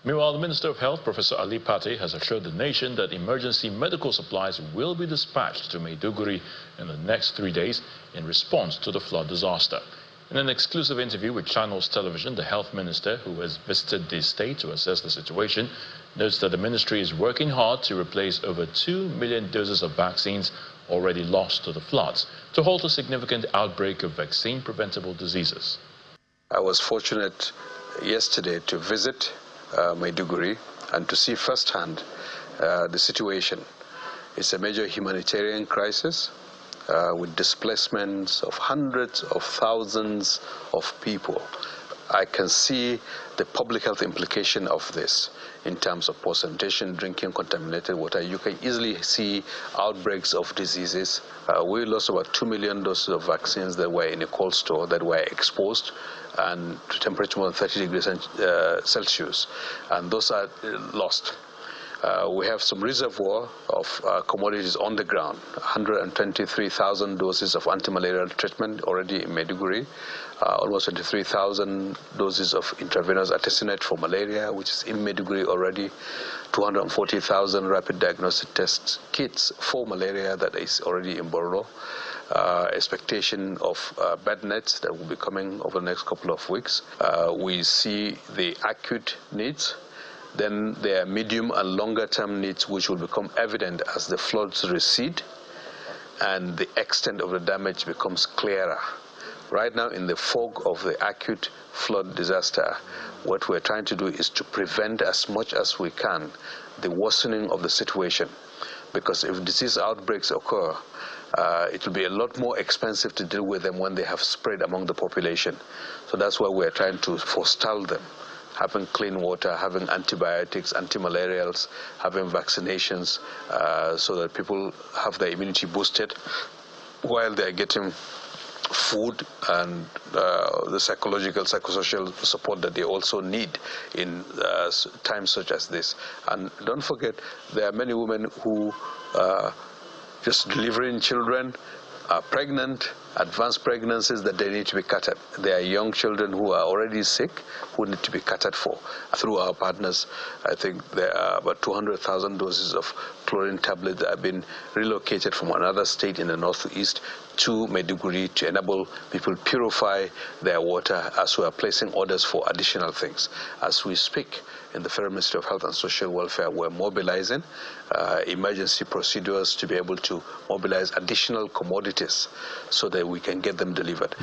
Meanwhile, the Minister of Health, Professor Ali Pate, has assured the nation that emergency medical supplies will be dispatched to Maiduguri in the next 3 days in response to the flood disaster. In an exclusive interview with Channels Television, the Health Minister, who has visited the state to assess the situation, notes that the ministry is working hard to replace over 2 million doses of vaccines already lost to the floods to halt a significant outbreak of vaccine-preventable diseases. I was fortunate yesterday to visit Maiduguri and to see firsthand the situation. It's a major humanitarian crisis with displacements of hundreds of thousands of people. I can see the public health implication of this in terms of post-sanitation, drinking contaminated water. You can easily see outbreaks of diseases. We lost about 2 million doses of vaccines that were in a cold store that were exposed and to temperature more than 30 degrees Celsius, and those are lost. We have some reservoir of commodities on the ground, 123,000 doses of anti-malarial treatment already in Maiduguri, almost 23,000 doses of intravenous artesunate for malaria, which is in Maiduguri already, 240,000 rapid diagnostic test kits for malaria that is already in Borno. Expectation of bed nets that will be coming over the next couple of weeks. We see the acute needs. Then there are medium and longer term needs which will become evident as the floods recede and the extent of the damage becomes clearer. Right now, in the fog of the acute flood disaster, what we're trying to do is to prevent as much as we can the worsening of the situation. Because if disease outbreaks occur, it will be a lot more expensive to deal with them when they have spread among the population. So that's why we're trying to forestall them. Having clean water, having antibiotics, antimalarials, having vaccinations, so that people have their immunity boosted while they're getting food and the psychological, psychosocial support that they also need in times such as this. And don't forget, there are many women who just delivering children, are pregnant, advanced pregnancies that they need to be catered. There are young children who are already sick who need to be catered for. Through our partners, I think there are about 200,000 doses of chlorine tablets that have been relocated from another state in the northeast to Maiduguri to enable people purify their water, as we are placing orders for additional things. As we speak, in the Federal Ministry of Health and Social Welfare, we're mobilizing emergency procedures to be able to mobilize additional commodities so that we can get them delivered.